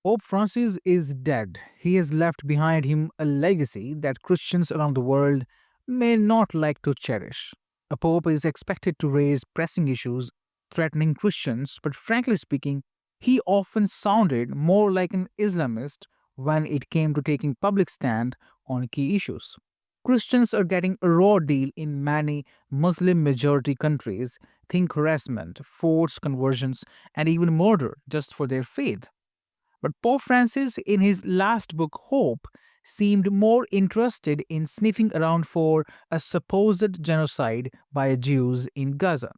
Pope Francis is dead. He has left behind him a legacy that Christians around the world may not like to cherish. A pope is expected to raise pressing issues threatening Christians, but frankly speaking, he often sounded more like an Islamist when it came to taking public stand on key issues. Christians are getting a raw deal in many Muslim majority countries. Think harassment, forced conversions, and even murder just for their faith. But Pope Francis, in his last book, Hope, seemed more interested in sniffing around for a supposed genocide by Jews in Gaza.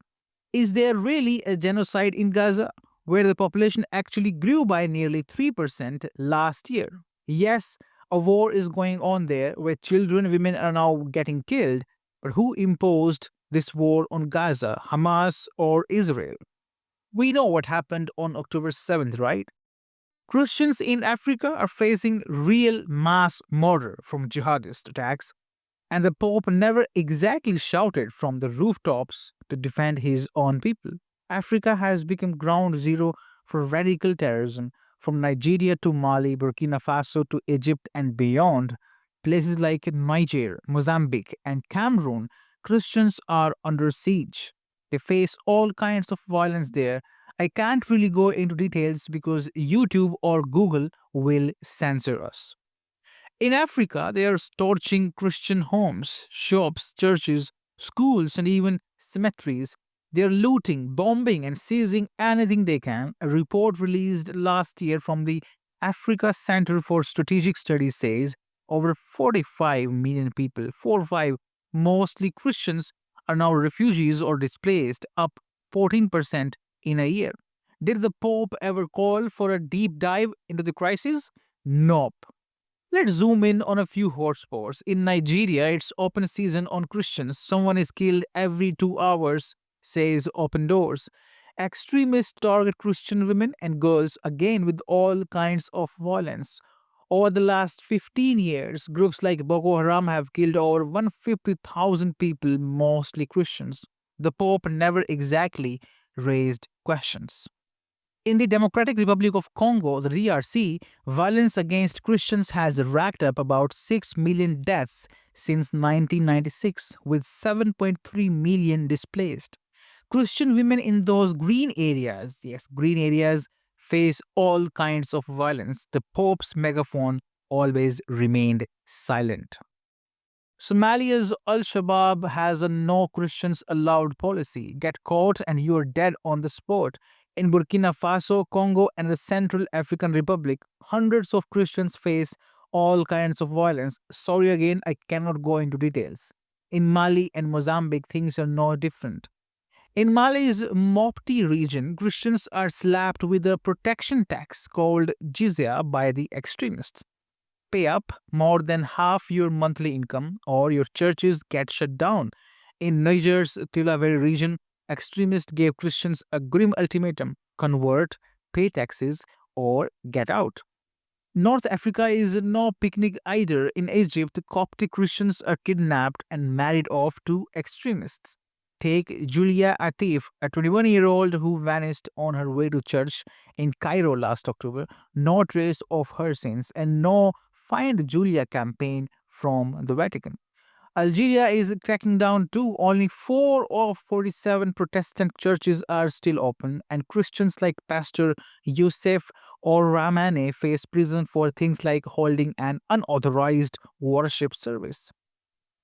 Is there really a genocide in Gaza, where the population actually grew by nearly 3% last year? Yes, a war is going on there where children and women are now getting killed, but who imposed this war on Gaza, Hamas or Israel? We know what happened on October 7th, right? Christians in Africa are facing real mass murder from jihadist attacks, and the Pope never exactly shouted from the rooftops to defend his own people. Africa has become ground zero for radical terrorism, from Nigeria to Mali, Burkina Faso to Egypt and beyond. Places like Niger, Mozambique, and Cameroon, Christians are under siege. They face all kinds of violence there. I can't really go into details because YouTube or Google will censor us. In Africa, they are torching Christian homes, shops, churches, schools, and even cemeteries. They are looting, bombing, and seizing anything they can. A report released last year from the Africa Center for Strategic Studies says over 45 million people, 45, mostly Christians, are now refugees or displaced, up 14% in a year. Did the Pope ever call for a deep dive into the crisis? Nope. Let's zoom in on a few hotspots. In Nigeria, it's open season on Christians. Someone is killed every 2 hours, says Open Doors. Extremists target Christian women and girls again with all kinds of violence. Over the last 15 years, groups like Boko Haram have killed over 150,000 people, mostly Christians. The Pope never exactly raised questions. In the Democratic Republic of Congo, the DRC, violence against Christians has racked up about 6 million deaths since 1996, with 7.3 million displaced. Christian women in those green areas, yes, green areas, face all kinds of violence. The Pope's megaphone always remained silent. Somalia's Al-Shabaab has a no Christians allowed policy. Get caught and you're dead on the spot. In Burkina Faso, Congo, and the Central African Republic, hundreds of Christians face all kinds of violence. Sorry again, I cannot go into details. In Mali and Mozambique, things are no different. In Mali's Mopti region, Christians are slapped with a protection tax called jizya by the extremists. Pay up more than half your monthly income or your churches get shut down. In Niger's Tilaberi region, extremists gave Christians a grim ultimatum: convert, pay taxes, or get out. North Africa is no picnic either. In Egypt, Coptic Christians are kidnapped and married off to extremists. Take Julia Atif, a 21-year-old who vanished on her way to church in Cairo last October. No trace of her since, and no Find Julia campaign from the Vatican. Algeria is cracking down too. Only 4 of 47 Protestant churches are still open, and Christians like Pastor Youssef or Ramane face prison for things like holding an unauthorized worship service.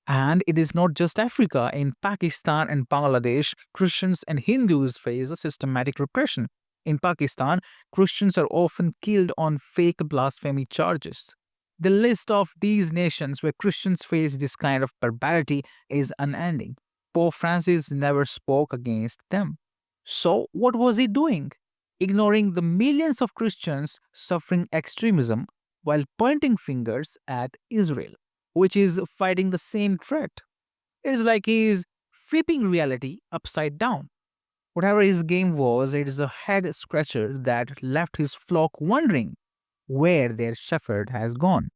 And it is not just Africa. In Pakistan and Bangladesh, Christians and Hindus face a systematic repression. In Pakistan, Christians are often killed on fake blasphemy charges. The list of these nations where Christians face this kind of barbarity is unending. Pope Francis never spoke against them. So, what was he doing? Ignoring the millions of Christians suffering extremism while pointing fingers at Israel, which is fighting the same threat. It's like he is flipping reality upside down. Whatever his game was, it is a head scratcher that left his flock wondering where their shepherd has gone.